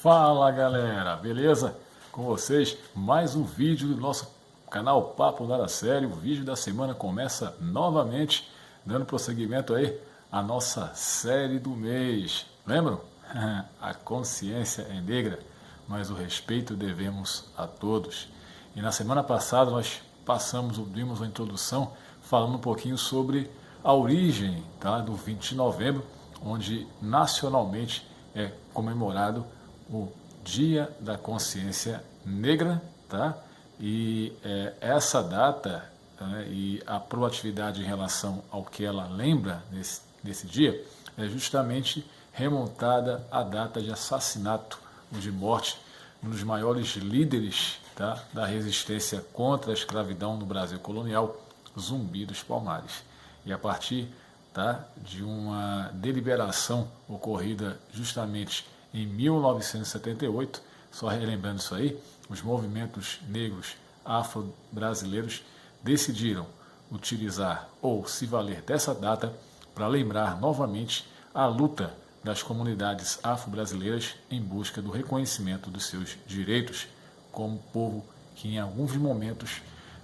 Fala galera, beleza? Com vocês, mais um vídeo do nosso canal Papo Nada Sério. O vídeo da semana começa novamente, dando prosseguimento aí à nossa série do mês. Lembram? A consciência é negra, mas o respeito devemos a todos. E na semana passada nós vimos uma introdução falando um pouquinho sobre a origem, tá, do 20 de novembro, onde nacionalmente é comemorado o Dia da Consciência Negra, tá? E essa data, né, e a proatividade em relação ao que ela lembra nesse dia é justamente remontada à data de assassinato ou de morte de um dos maiores líderes, tá, da resistência contra a escravidão no Brasil colonial, Zumbi dos Palmares. E a partir, tá, de uma deliberação ocorrida justamente em 1978, só relembrando isso aí, os movimentos negros afro-brasileiros decidiram utilizar ou se valer dessa data para lembrar novamente a luta das comunidades afro-brasileiras em busca do reconhecimento dos seus direitos como povo que em alguns momentos,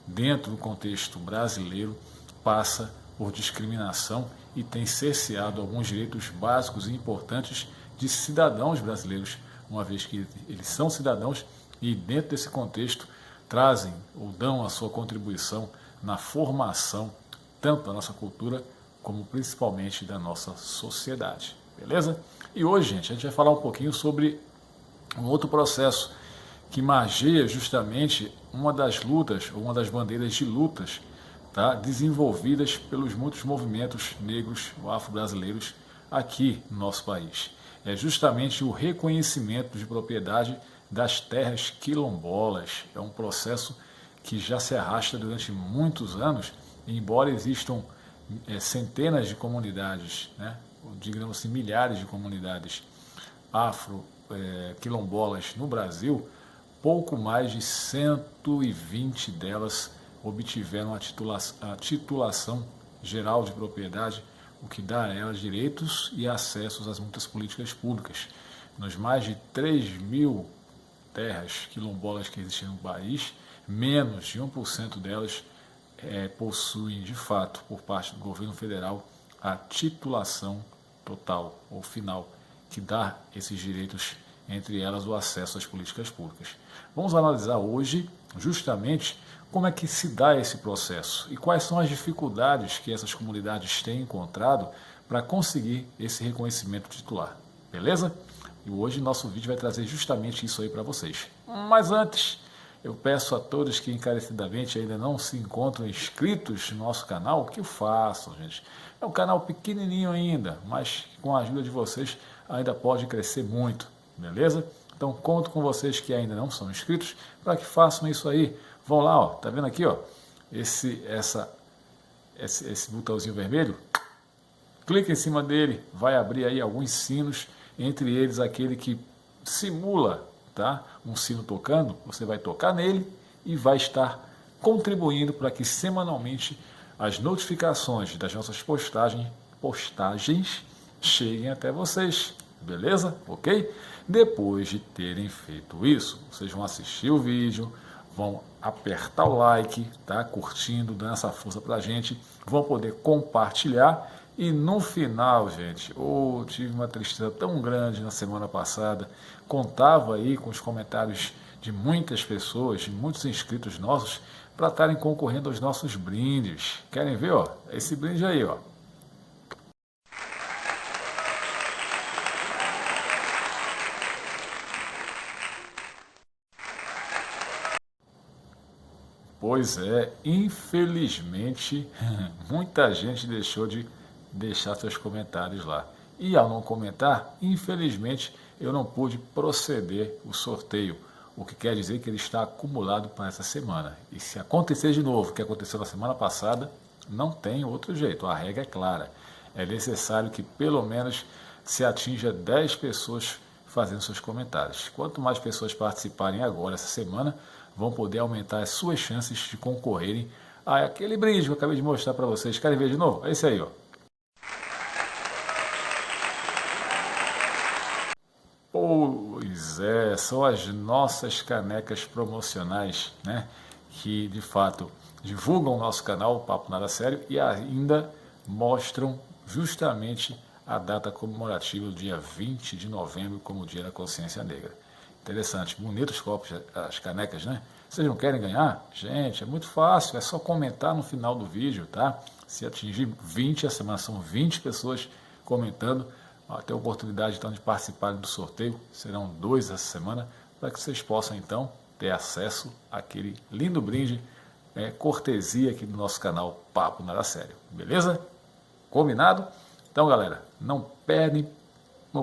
dentro do contexto brasileiro, passa por discriminação e tem cerceado alguns direitos básicos e importantes de cidadãos brasileiros, uma vez que eles são cidadãos e dentro desse contexto trazem ou dão a sua contribuição na formação tanto da nossa cultura como principalmente da nossa sociedade, beleza? E hoje, gente, a gente vai falar um pouquinho sobre um outro processo que margeia justamente uma das lutas, ou uma das bandeiras de lutas, tá, desenvolvidas pelos muitos movimentos negros ou afro-brasileiros aqui no nosso país. É justamente o reconhecimento de propriedade das terras quilombolas. É um processo que já se arrasta durante muitos anos, e embora existam centenas de comunidades, né, digamos assim, milhares de comunidades afro-quilombolas no Brasil, pouco mais de 120 delas obtiveram a titulação geral de propriedade, o que dá a elas direitos e acessos às muitas políticas públicas. Nos mais de 3.000 terras quilombolas que existem no país, menos de 1% delas possuem, de fato, por parte do governo federal, a titulação total ou final, que dá esses direitos, entre elas o acesso às políticas públicas. Vamos analisar hoje justamente como é que se dá esse processo e quais são as dificuldades que essas comunidades têm encontrado para conseguir esse reconhecimento titular, beleza? E hoje nosso vídeo vai trazer justamente isso aí para vocês. Mas antes, eu peço a todos que encarecidamente ainda não se encontram inscritos no nosso canal, que o façam, gente. É um canal pequenininho ainda, mas com a ajuda de vocês ainda pode crescer muito, beleza? Então conto com vocês que ainda não são inscritos para que façam isso aí. Vão lá, ó, tá vendo aqui, ó, esse botãozinho vermelho? Clica em cima dele, vai abrir aí alguns sinos, entre eles aquele que simula, tá, um sino tocando. Você vai tocar nele e vai estar contribuindo para que semanalmente as notificações das nossas postagens cheguem até vocês, beleza? Ok? Depois de terem feito isso, vocês vão assistir o vídeo, vão apertar o like, tá? Curtindo, dando essa força pra gente, vão poder compartilhar e no final, gente, tive uma tristeza tão grande na semana passada, contava aí com os comentários de muitas pessoas, de muitos inscritos nossos, para estarem concorrendo aos nossos brindes. Querem ver, ó? Esse brinde aí, ó. Pois é, infelizmente, muita gente deixou de deixar seus comentários lá. E ao não comentar, infelizmente, eu não pude proceder o sorteio, o que quer dizer que ele está acumulado para essa semana. E se acontecer de novo o que aconteceu na semana passada, não tem outro jeito, a regra é clara. É necessário que pelo menos se atinja 10 pessoas fazendo seus comentários. Quanto mais pessoas participarem agora, essa semana, vão poder aumentar as suas chances de concorrerem àquele brinde que eu acabei de mostrar para vocês. Querem ver de novo? É esse aí, ó. Pois Pois é, são as nossas canecas promocionais, né? Que de fato divulgam o nosso canal, o Papo Nada Sério, e ainda mostram justamente a data comemorativa do dia 20 de novembro como o Dia da Consciência Negra. Interessante, bonitos copos, as canecas, né? Vocês não querem ganhar? Gente, é muito fácil, é só comentar no final do vídeo, tá? Se atingir 20, a semana são 20 pessoas comentando, ter a oportunidade então de participarem do sorteio, serão 2 essa semana, para que vocês possam então ter acesso àquele lindo brinde, cortesia aqui do nosso canal Papo Nada Sério, beleza? Combinado? Então galera, não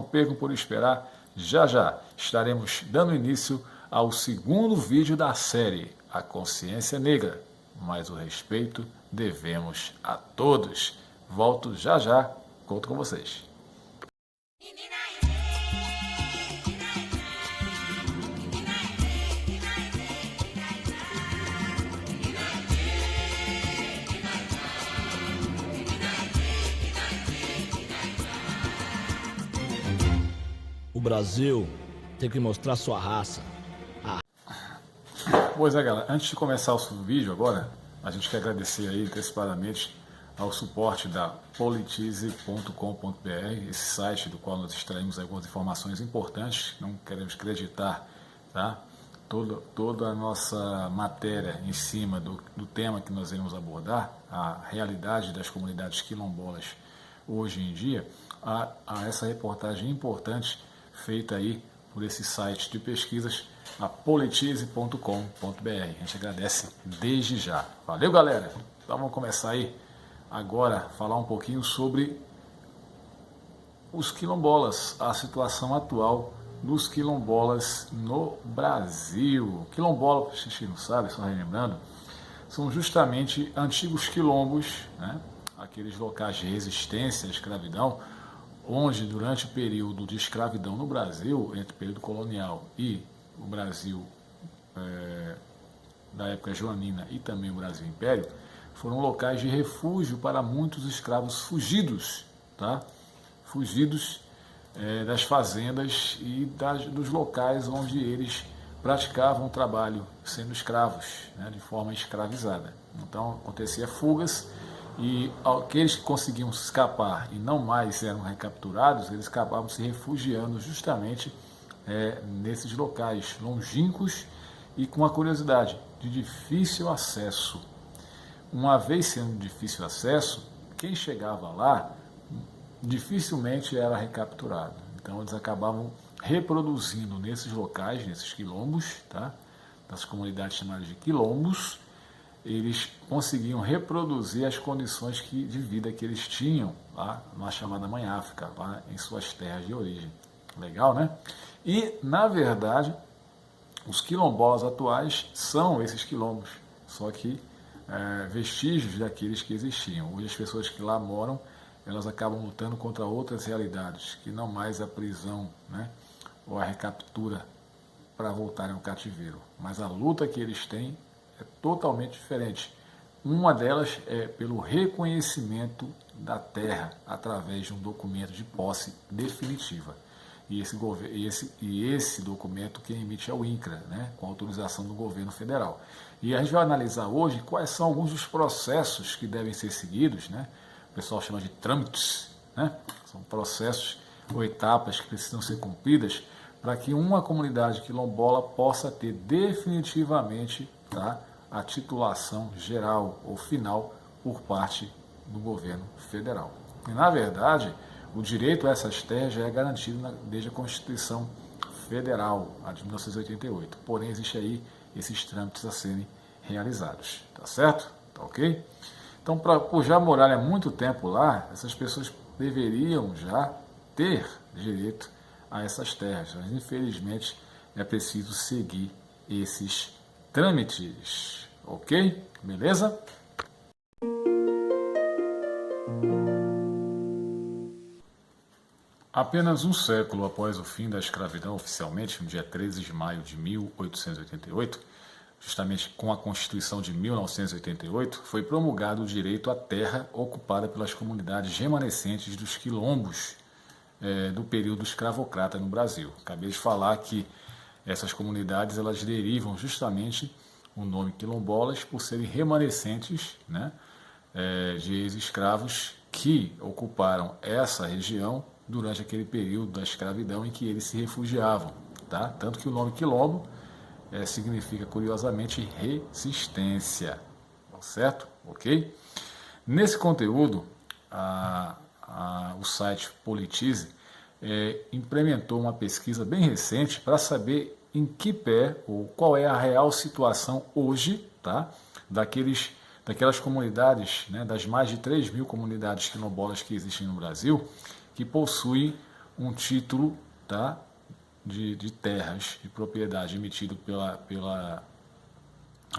percam por esperar, já já estaremos dando início ao segundo vídeo da série, A Consciência Negra, mas o respeito devemos a todos. Volto já já, conto com vocês. O Brasil tem que mostrar sua raça. Pois é, galera, antes de começar o vídeo agora, a gente quer agradecer aí antecipadamente ao suporte da politize.com.br, esse site do qual nós extraímos algumas informações importantes, não queremos acreditar, tá? Toda a nossa matéria em cima do tema que nós iremos abordar, a realidade das comunidades quilombolas hoje em dia, a essa reportagem importante feita aí por esse site de pesquisas, a politize.com.br. A gente agradece desde já. Valeu, galera! Então vamos começar aí agora a falar um pouquinho sobre os quilombolas, a situação atual dos quilombolas no Brasil. Quilombola, para vocês que não sabem, só relembrando, são justamente antigos quilombos, né? Aqueles locais de resistência à escravidão, onde durante o período de escravidão no Brasil, entre o período colonial e o Brasil da época joanina e também o Brasil Império, foram locais de refúgio para muitos escravos fugidos, tá? Fugidos das fazendas e dos locais onde eles praticavam o trabalho sendo escravos, né, de forma escravizada. Então acontecia fugas e aqueles que conseguiam escapar e não mais eram recapturados, eles acabavam se refugiando justamente nesses locais longínquos e com a curiosidade de difícil acesso. Uma vez sendo difícil acesso, quem chegava lá dificilmente era recapturado. Então eles acabavam reproduzindo nesses locais, nesses quilombos, tá? Das comunidades chamadas de quilombos, eles conseguiam reproduzir as condições de vida que eles tinham lá na chamada Mãe África, lá em suas terras de origem. Legal, né? E, na verdade, os quilombolas atuais são esses quilombos, só que vestígios daqueles que existiam. Hoje as pessoas que lá moram, elas acabam lutando contra outras realidades, que não mais a prisão, né, ou a recaptura para voltarem ao cativeiro. Mas a luta que eles têm é totalmente diferente. Uma delas é pelo reconhecimento da terra através de um documento de posse definitiva. E esse documento quem emite é o INCRA, né, com autorização do governo federal. E a gente vai analisar hoje quais são alguns dos processos que devem ser seguidos, né? O pessoal chama de trâmites, né? São processos ou etapas que precisam ser cumpridas para que uma comunidade quilombola possa ter definitivamente, tá, a titulação geral ou final por parte do governo federal. E, na verdade, o direito a essas terras já é garantido desde a Constituição Federal, a de 1988. Porém, existe aí esses trâmites a serem realizados. Tá certo? Tá ok? Então, por já morarem há muito tempo lá, essas pessoas deveriam já ter direito a essas terras. Mas, infelizmente, é preciso seguir esses trâmites. Ok? Beleza? Apenas um século após o fim da escravidão oficialmente, no dia 13 de maio de 1888, justamente com a Constituição de 1988, foi promulgado o direito à terra ocupada pelas comunidades remanescentes dos quilombos do período escravocrata no Brasil. Acabei de falar que essas comunidades elas derivam justamente o nome quilombolas por serem remanescentes, né, de ex-escravos que ocuparam essa região durante aquele período da escravidão em que eles se refugiavam. Tá? Tanto que o nome quilombo significa, curiosamente, resistência. Certo? Ok? Nesse conteúdo, o site Politize implementou uma pesquisa bem recente para saber em que pé ou qual é a real situação hoje, tá? Daquelas comunidades, né, das mais de 3.000 comunidades quilombolas que existem no Brasil, que possuem um título, tá, de terras de propriedade emitido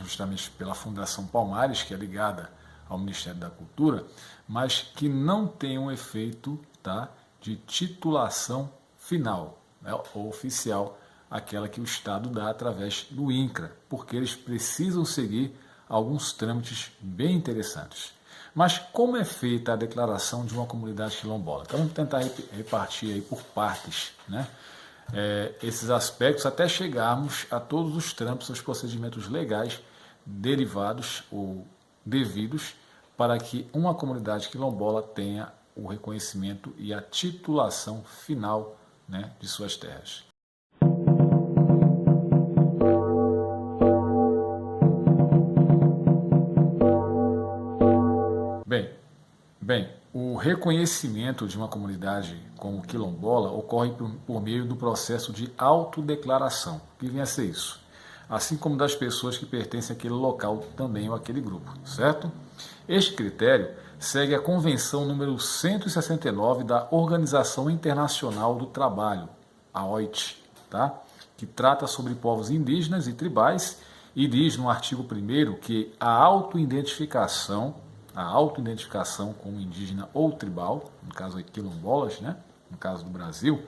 justamente pela Fundação Palmares, que é ligada ao Ministério da Cultura, mas que não tem um efeito, tá, de titulação final, né, ou oficial, aquela que o Estado dá através do INCRA, porque eles precisam seguir alguns trâmites bem interessantes. Mas como é feita a declaração de uma comunidade quilombola? Então vamos tentar repartir aí por partes, né, esses aspectos até chegarmos a todos os trâmites, os procedimentos legais derivados ou devidos para que uma comunidade quilombola tenha o reconhecimento e a titulação final, né, de suas terras. Bem, o reconhecimento de uma comunidade como quilombola ocorre por meio do processo de autodeclaração. O que vem a ser isso? Assim como das pessoas que pertencem àquele local também ou àquele grupo, certo? Este critério segue a Convenção número 169 da Organização Internacional do Trabalho, a OIT, tá? Que trata sobre povos indígenas e tribais e diz no artigo 1º que a autoidentificação como indígena ou tribal, no caso aí quilombolas, né? No caso do Brasil,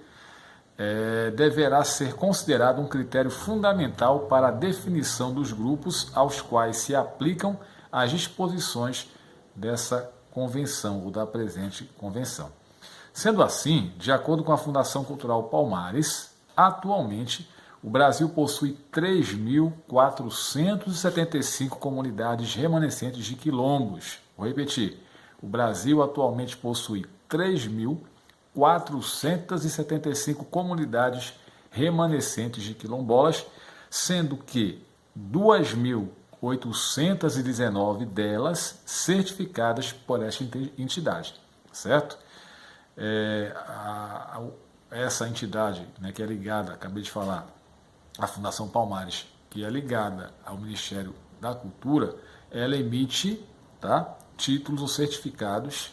deverá ser considerado um critério fundamental para a definição dos grupos aos quais se aplicam as disposições dessa convenção ou da presente convenção. Sendo assim, de acordo com a Fundação Cultural Palmares, atualmente o Brasil possui 3.475 comunidades remanescentes de quilombos. Vou repetir, o Brasil atualmente possui 3.475 comunidades remanescentes de quilombolas, sendo que 2.819 delas certificadas por esta entidade, certo? Essa entidade, né, que é ligada, acabei de falar, à Fundação Palmares, que é ligada ao Ministério da Cultura, ela emite, tá, títulos ou certificados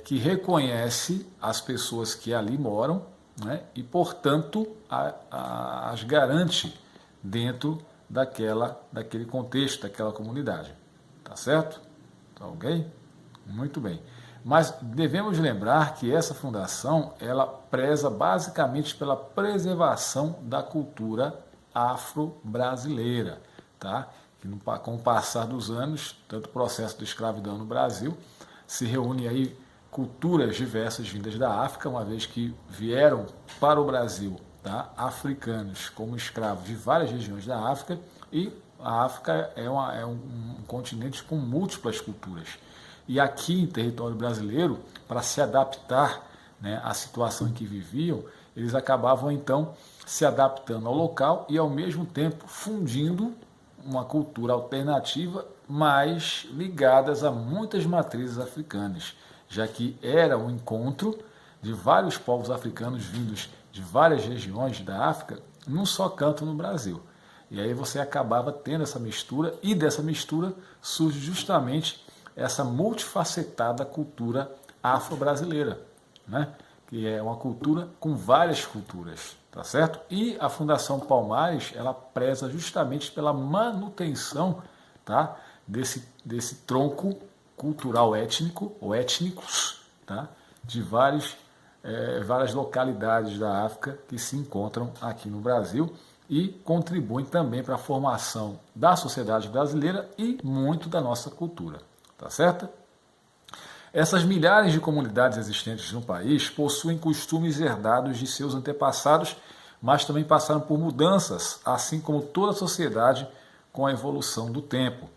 que reconhece as pessoas que ali moram, né, e, portanto, as garante dentro daquele contexto, daquela comunidade. Tá certo? Tá ok? Muito bem. Mas devemos lembrar que essa fundação, ela preza basicamente pela preservação da cultura afro-brasileira, tá? Que com o passar dos anos, tanto o processo de escravidão no Brasil, se reúne aí culturas diversas vindas da África, uma vez que vieram para o Brasil, tá, africanos como escravos de várias regiões da África, e a África é um continente com múltiplas culturas. E aqui em território brasileiro, para se adaptar, né, à situação em que viviam, eles acabavam então se adaptando ao local e ao mesmo tempo fundindo uma cultura alternativa, mas ligadas a muitas matrizes africanas, já que era um encontro de vários povos africanos vindos de várias regiões da África num só canto no Brasil. E aí você acabava tendo essa mistura, e dessa mistura surge justamente essa multifacetada cultura afro-brasileira, né? Que é uma cultura com várias culturas, tá certo? E a Fundação Palmares, ela preza justamente pela manutenção, tá, desse tronco cultural étnico, ou étnicos, tá, de várias localidades da África que se encontram aqui no Brasil e contribuem também para a formação da sociedade brasileira e muito da nossa cultura, tá certo? Essas milhares de comunidades existentes no país possuem costumes herdados de seus antepassados, mas também passaram por mudanças, assim como toda a sociedade com a evolução do tempo.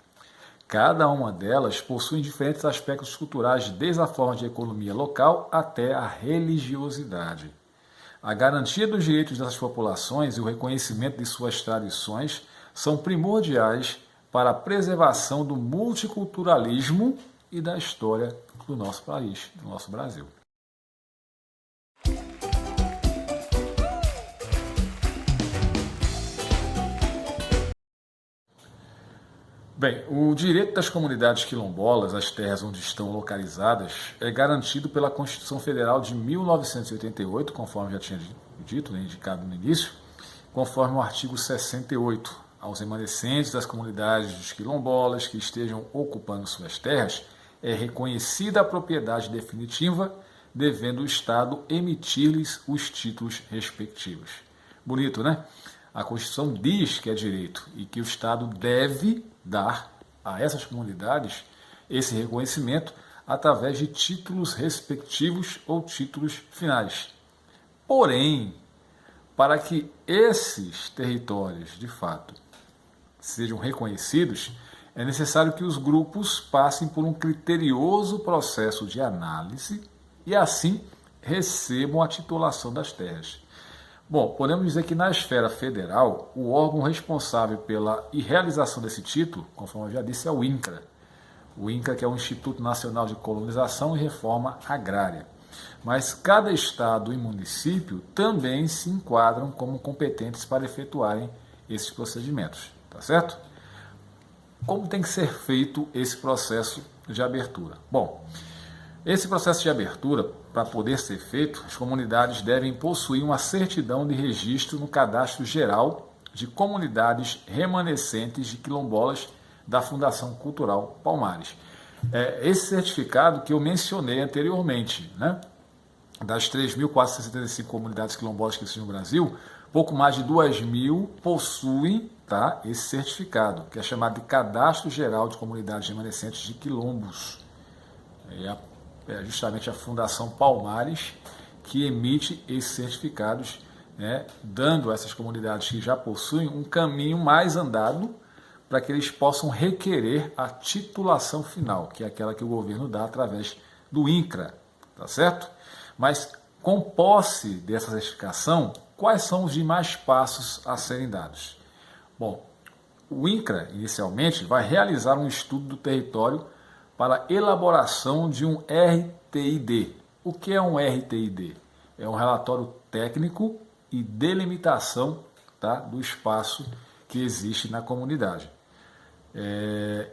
Cada uma delas possui diferentes aspectos culturais, desde a forma de economia local até a religiosidade. A garantia dos direitos dessas populações e o reconhecimento de suas tradições são primordiais para a preservação do multiculturalismo e da história do nosso país, do nosso Brasil. Bem, o direito das comunidades quilombolas às terras onde estão localizadas é garantido pela Constituição Federal de 1988, conforme já tinha dito, né, indicado no início, conforme o artigo 68. Aos remanescentes das comunidades dos quilombolas que estejam ocupando suas terras, é reconhecida a propriedade definitiva, devendo o Estado emitir-lhes os títulos respectivos. Bonito, né? A Constituição diz que é direito e que o Estado deve dar a essas comunidades esse reconhecimento através de títulos respectivos ou títulos finais. Porém, para que esses territórios, de fato, sejam reconhecidos, é necessário que os grupos passem por um criterioso processo de análise e, assim, recebam a titulação das terras. Bom, podemos dizer que na esfera federal, o órgão responsável pela realização desse título, conforme eu já disse, é o INCRA. O INCRA, que é o Instituto Nacional de Colonização e Reforma Agrária. Mas cada estado e município também se enquadram como competentes para efetuarem esses procedimentos, tá certo? Como tem que ser feito esse processo de abertura? Bom, esse processo de abertura, para poder ser feito, as comunidades devem possuir uma certidão de registro no Cadastro Geral de Comunidades Remanescentes de Quilombolas da Fundação Cultural Palmares. Esse certificado que eu mencionei anteriormente, né? Das 3.475 comunidades quilombolas que existem no Brasil, pouco mais de 2.000 possuem, tá, esse certificado, que é chamado de Cadastro Geral de Comunidades Remanescentes de Quilombos. É justamente a Fundação Palmares que emite esses certificados, né, dando a essas comunidades que já possuem um caminho mais andado para que eles possam requerer a titulação final, que é aquela que o governo dá através do INCRA, tá certo? Mas com posse dessa certificação, quais são os demais passos a serem dados? Bom, o INCRA, inicialmente, vai realizar um estudo do território para elaboração de um RTID. O que é um RTID? É um relatório técnico e delimitação, tá, do espaço que existe na comunidade.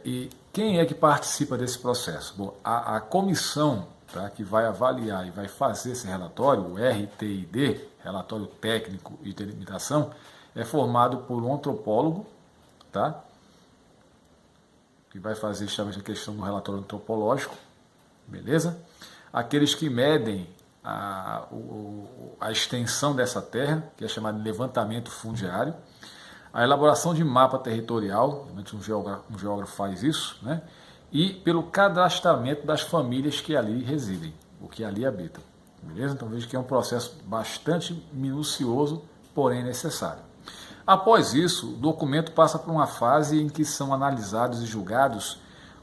E quem é que participa desse processo? Bom, a comissão, tá, que vai avaliar e vai fazer esse relatório, o RTID, Relatório Técnico e Delimitação, é formado por um antropólogo, tá, que vai fazer justamente a questão do relatório antropológico, beleza? Aqueles que medem a extensão dessa terra, que é chamado de levantamento fundiário, a elaboração de mapa territorial, um geógrafo faz isso, né? E pelo cadastramento das famílias que ali residem, ou que ali habitam, beleza? Então veja que é um processo bastante minucioso, porém necessário. Após isso, o documento passa por uma fase em que são analisados e julgados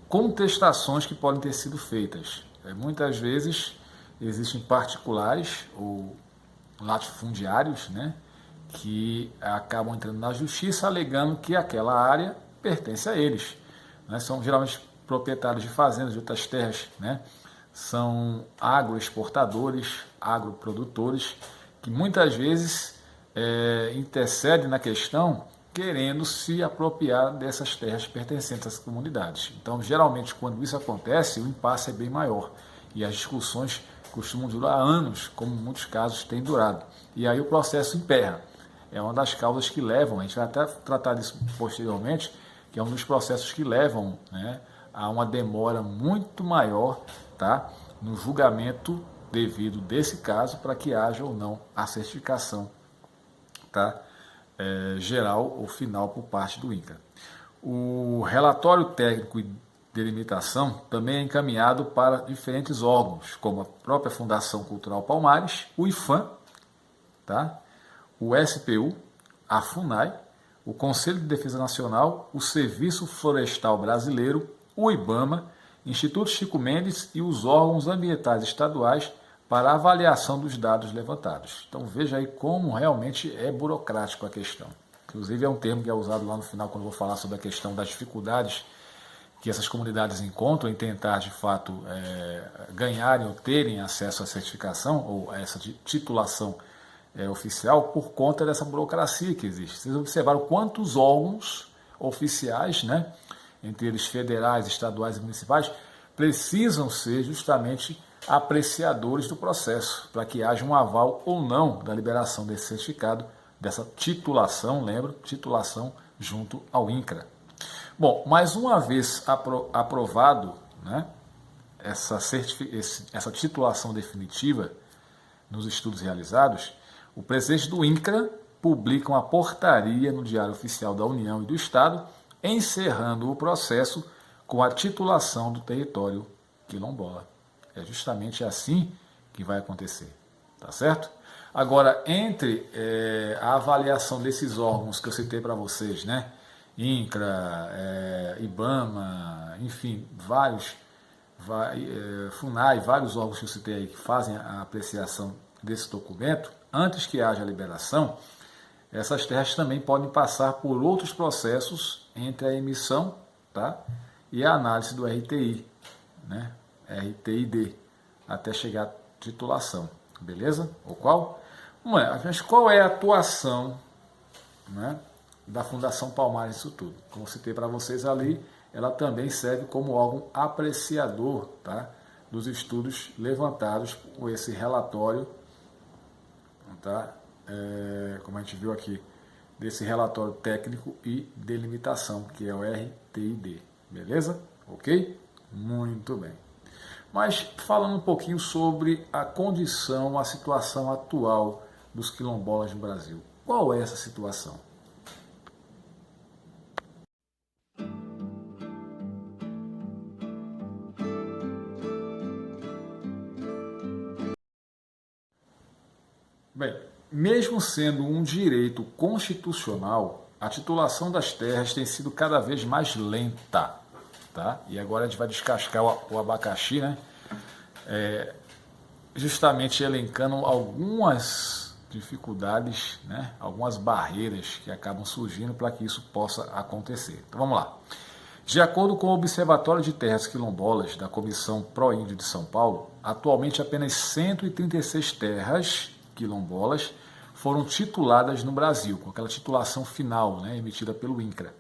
contestações que podem ter sido feitas. Muitas vezes existem particulares ou latifundiários, né, que acabam entrando na justiça alegando que aquela área pertence a eles, né? São geralmente proprietários de fazendas, de outras terras, né? São agroexportadores, agroprodutores, que muitas vezes intercede na questão querendo se apropriar dessas terras pertencentes às comunidades. Então, geralmente, quando isso acontece, o impasse é bem maior e as discussões costumam durar anos, como em muitos casos tem durado. E aí o processo emperra. É uma das causas que levam, a gente vai até tratar disso posteriormente, que é um dos processos que levam, né, a uma demora muito maior, tá, no julgamento devido desse caso para que haja ou não a certificação, tá, geral ou final por parte do INCRA. O relatório técnico e delimitação também é encaminhado para diferentes órgãos, como a própria Fundação Cultural Palmares, o IFAM, tá, o SPU, a FUNAI, o Conselho de Defesa Nacional, o Serviço Florestal Brasileiro, o IBAMA, Instituto Chico Mendes e os órgãos ambientais estaduais para avaliação dos dados levantados. Então veja aí como realmente é burocrático a questão. Inclusive é um termo que é usado lá no final quando eu vou falar sobre a questão das dificuldades que essas comunidades encontram em tentar de fato ganharem ou terem acesso à certificação ou a essa titulação oficial por conta dessa burocracia que existe. Vocês observaram quantos órgãos oficiais, né, entre eles federais, estaduais e municipais, precisam ser justamente apreciadores do processo, para que haja um aval ou não da liberação desse certificado, dessa titulação, lembro, titulação junto ao INCRA. Bom, mais uma vez aprovado, né, essa titulação definitiva nos estudos realizados, o presidente do INCRA publica uma portaria no Diário Oficial da União e do Estado, encerrando o processo com a titulação do território quilombola. É justamente assim que vai acontecer, tá certo? Agora, entre a avaliação desses órgãos que eu citei para vocês, né, INCRA, IBAMA, enfim, FUNAI, vários órgãos que eu citei aí que fazem a apreciação desse documento, antes que haja a liberação, essas terras também podem passar por outros processos entre a emissão, tá, e a análise do RTI, né, RTID, até chegar à titulação, beleza? Ou qual? Mas qual é a atuação, né, da Fundação Palmares nisso tudo? Como citei para vocês ali, ela também serve como órgão apreciador, tá, dos estudos levantados por esse relatório, tá, como a gente viu aqui, desse relatório técnico e delimitação, que é o RTID, beleza? Ok? Muito bem. Mas falando um pouquinho sobre a condição, a situação atual dos quilombolas no Brasil. Qual é essa situação? Bem, mesmo sendo um direito constitucional, a titulação das terras tem sido cada vez mais lenta, tá? E agora a gente vai descascar o abacaxi, né? Justamente elencando algumas dificuldades, né? Algumas barreiras que acabam surgindo para que isso possa acontecer. Então vamos lá. De acordo com o Observatório de Terras Quilombolas da Comissão Pró-Índio de São Paulo, atualmente apenas 136 terras quilombolas foram tituladas no Brasil, com aquela titulação final, né, emitida pelo INCRA,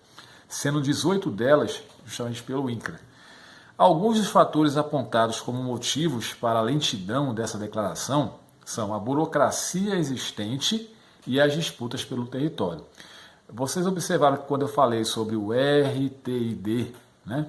sendo 18 delas justamente pelo INCRA. Alguns dos fatores apontados como motivos para a lentidão dessa declaração são a burocracia existente e as disputas pelo território. Vocês observaram que quando eu falei sobre o RTID, né,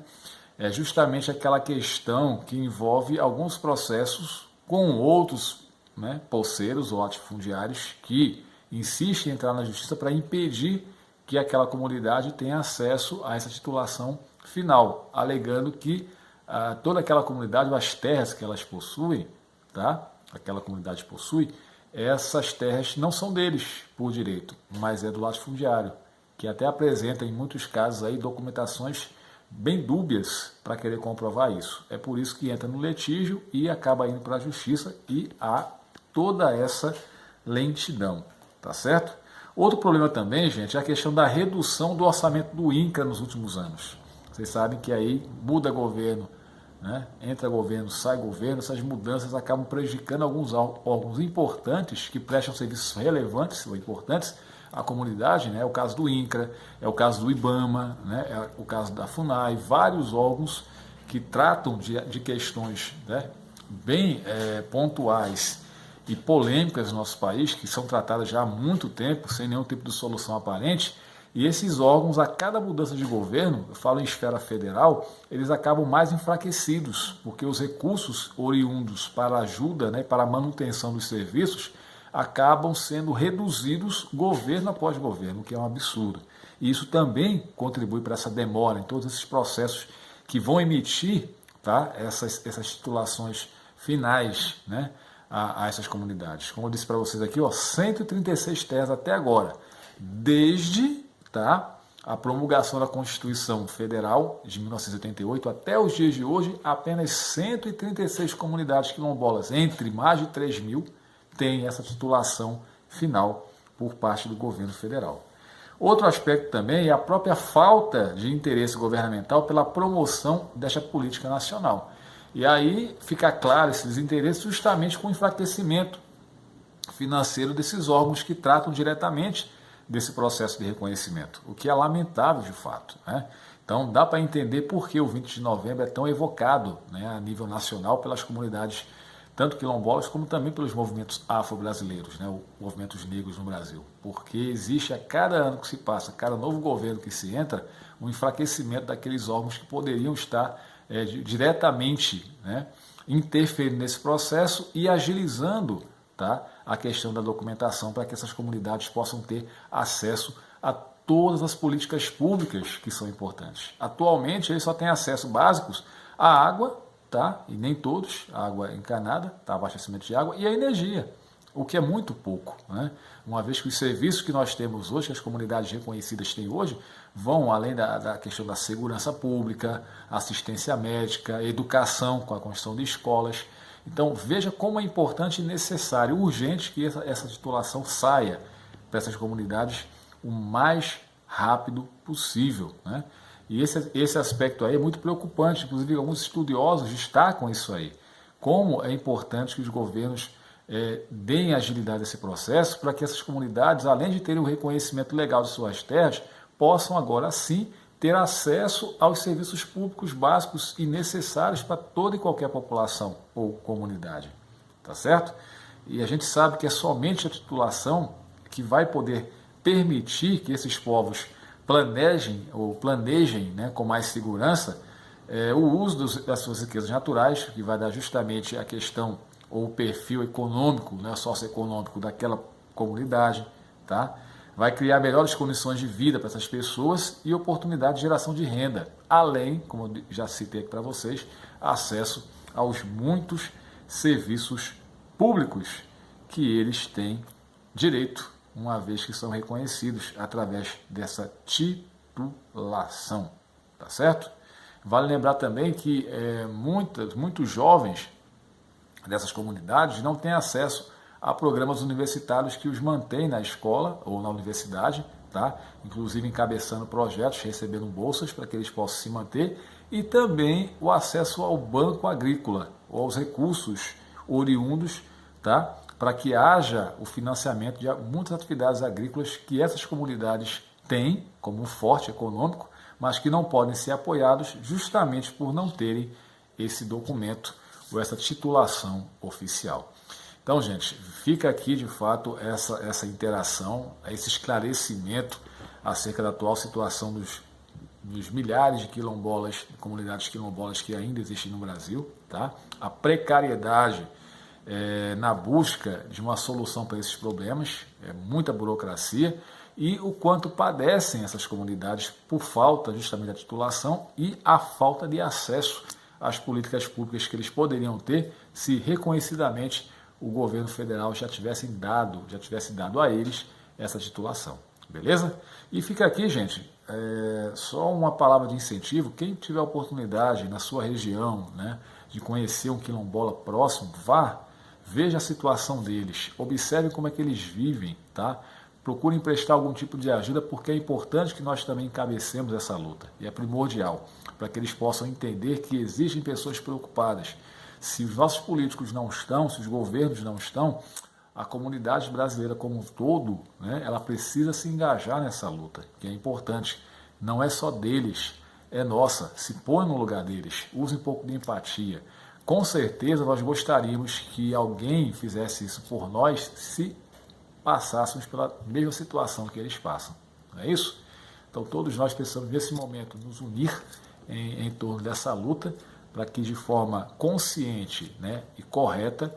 é justamente aquela questão que envolve alguns processos com outros, né, poceiros ou latifundiários que insistem em entrar na justiça para impedir que aquela comunidade tenha acesso a essa titulação final, alegando que toda aquela comunidade, as terras que elas possuem, tá? Aquela comunidade possui, essas terras não são deles por direito, mas é do latifundiário, que até apresenta em muitos casos aí documentações bem dúbias para querer comprovar isso. É por isso que entra no litígio e acaba indo para a justiça e há toda essa lentidão, tá certo? Outro problema também, gente, é a questão da redução do orçamento do INCRA nos últimos anos. Vocês sabem que aí muda governo, né? Entra governo, sai governo, essas mudanças acabam prejudicando alguns órgãos importantes que prestam serviços relevantes ou importantes à comunidade, né? É o caso do INCRA, é o caso do IBAMA, né? É o caso da FUNAI, vários órgãos que tratam de questões, né, bem pontuais e polêmicas no nosso país, que são tratadas já há muito tempo, sem nenhum tipo de solução aparente, e esses órgãos, a cada mudança de governo, eu falo em esfera federal, eles acabam mais enfraquecidos, porque os recursos oriundos para a ajuda, né, para a manutenção dos serviços, acabam sendo reduzidos governo após governo, o que é um absurdo. E isso também contribui para essa demora em todos esses processos que vão emitir, tá, essas titulações finais, né, a essas comunidades. Como eu disse para vocês aqui, ó, 136 terras até agora, desde, tá, a promulgação da Constituição Federal de 1988 até os dias de hoje, apenas 136 comunidades quilombolas, entre mais de 3 mil, têm essa titulação final por parte do governo federal. Outro aspecto também é a própria falta de interesse governamental pela promoção desta política nacional. E aí fica claro esse desinteresse justamente com o enfraquecimento financeiro desses órgãos que tratam diretamente desse processo de reconhecimento, o que é lamentável de fato, né? Então dá para entender por que o 20 de novembro é tão evocado, né, a nível nacional pelas comunidades, tanto quilombolas como também pelos movimentos afro-brasileiros, né, os movimentos negros no Brasil, porque existe a cada ano que se passa, cada novo governo que se entra, um enfraquecimento daqueles órgãos que poderiam estar diretamente, né, interferindo nesse processo e agilizando, tá, a questão da documentação para que essas comunidades possam ter acesso a todas as políticas públicas que são importantes. Atualmente, eles só têm acesso básicos à água, tá, e nem todos, a água encanada, tá, abastecimento de água, e a energia, o que é muito pouco, né? Uma vez que os serviços que nós temos hoje, que as comunidades reconhecidas têm hoje, vão além da questão da segurança pública, assistência médica, educação com a construção de escolas. Então veja como é importante e necessário, urgente que essa titulação saia para essas comunidades o mais rápido possível, né? E esse aspecto aí é muito preocupante, inclusive alguns estudiosos destacam isso aí, como é importante que os governos deem agilidade a esse processo para que essas comunidades, além de terem o reconhecimento legal de suas terras, possam agora sim ter acesso aos serviços públicos básicos e necessários para toda e qualquer população ou comunidade, tá certo? E a gente sabe que é somente a titulação que vai poder permitir que esses povos planejem, né, com mais segurança o uso das suas riquezas naturais, que vai dar justamente a questão ou o perfil econômico, né, socioeconômico daquela comunidade, tá? Vai criar melhores condições de vida para essas pessoas e oportunidade de geração de renda, além, como eu já citei aqui para vocês, acesso aos muitos serviços públicos que eles têm direito, uma vez que são reconhecidos através dessa titulação, tá certo? Vale lembrar também que muitos jovens dessas comunidades não têm acesso a programas universitários que os mantêm na escola ou na universidade, tá? Inclusive encabeçando projetos, recebendo bolsas para que eles possam se manter, e também o acesso ao banco agrícola ou aos recursos oriundos, tá? Para que haja o financiamento de muitas atividades agrícolas que essas comunidades têm como um forte econômico, mas que não podem ser apoiados justamente por não terem esse documento ou essa titulação oficial. Então, gente, fica aqui de fato essa interação, esse esclarecimento acerca da atual situação dos milhares de quilombolas, de comunidades quilombolas que ainda existem no Brasil, tá? A precariedade na busca de uma solução para esses problemas, muita burocracia, e o quanto padecem essas comunidades por falta justamente da titulação e a falta de acesso às políticas públicas que eles poderiam ter se reconhecidamente o governo federal já tivesse dado a eles essa titulação, beleza? E fica aqui, gente, só uma palavra de incentivo, quem tiver oportunidade na sua região, né, de conhecer um quilombola próximo, vá, veja a situação deles, observe como é que eles vivem, tá? Procurem prestar algum tipo de ajuda, porque é importante que nós também encabecemos essa luta, e é primordial, para que eles possam entender que existem pessoas preocupadas. Se os nossos políticos não estão, se os governos não estão, a comunidade brasileira como um todo, né, ela precisa se engajar nessa luta, que é importante. Não é só deles, é nossa. Se põe no lugar deles, use um pouco de empatia. Com certeza nós gostaríamos que alguém fizesse isso por nós se passássemos pela mesma situação que eles passam. Não é isso? Então todos nós precisamos nesse momento nos unir em torno dessa luta, para que de forma consciente, né, e correta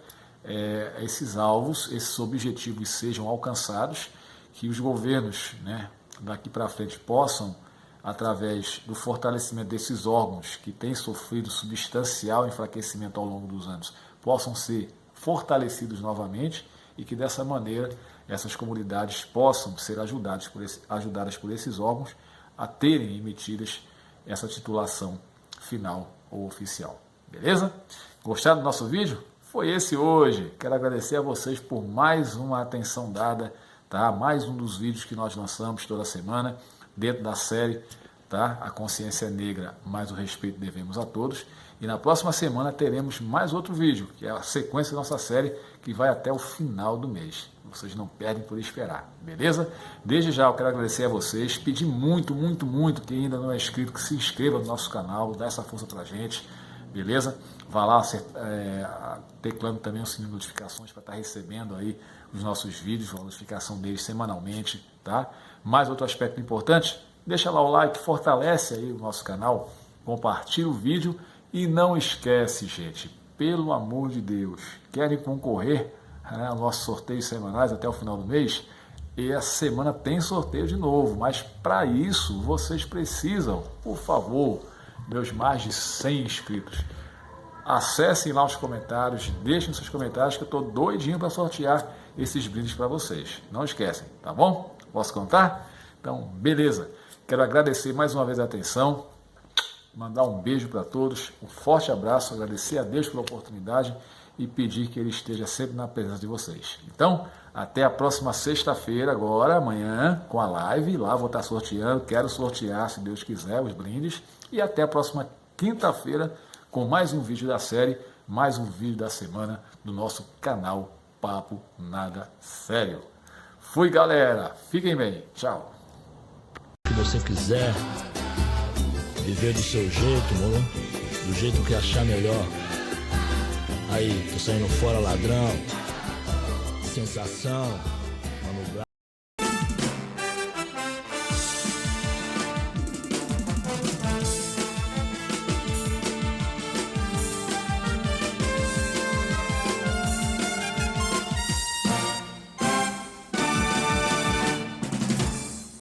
esses alvos, esses objetivos sejam alcançados, que os governos, né, daqui para frente possam, através do fortalecimento desses órgãos que têm sofrido substancial enfraquecimento ao longo dos anos, possam ser fortalecidos novamente e que dessa maneira essas comunidades possam ser ajudadas por esses órgãos a terem emitidas essa titulação final ou oficial. Beleza? Gostaram do nosso vídeo? Foi esse hoje. Quero agradecer a vocês por mais uma atenção dada, tá? Mais um dos vídeos que nós lançamos toda semana dentro da série, tá? A Consciência Negra, mais o respeito devemos a todos. E na próxima semana teremos mais outro vídeo, que é a sequência da nossa série, que vai até o final do mês. Vocês não perdem por esperar, beleza? Desde já eu quero agradecer a vocês, pedir muito, muito, muito, que ainda não é inscrito, que se inscreva no nosso canal, dá essa força pra gente, beleza? Vá lá teclando também o sininho de notificações para estar recebendo aí os nossos vídeos, a notificação deles semanalmente, tá? Mais outro aspecto importante, deixa lá o like, fortalece aí o nosso canal, compartilha o vídeo e não esquece, gente, pelo amor de Deus, querem concorrer ao nosso sorteio semanais até o final do mês? E essa semana tem sorteio de novo, mas para isso vocês precisam, por favor, meus mais de 100 inscritos, acessem lá os comentários, deixem seus comentários que eu estou doidinho para sortear esses brindes para vocês. Não esquecem, tá bom? Posso contar? Então, beleza. Quero agradecer mais uma vez a atenção, mandar um beijo para todos, um forte abraço, agradecer a Deus pela oportunidade e pedir que Ele esteja sempre na presença de vocês. Então, até a próxima sexta-feira, agora, amanhã, com a live, lá vou estar sorteando, quero sortear, se Deus quiser, os brindes, e até a próxima quinta-feira, com mais um vídeo da série, mais um vídeo da semana do nosso canal Papo Nada Sério. Fui, galera, fiquem bem, tchau. Se você quiser viver do seu jeito, mano, do jeito que achar melhor. Aí, tô saindo fora ladrão, sensação, mano.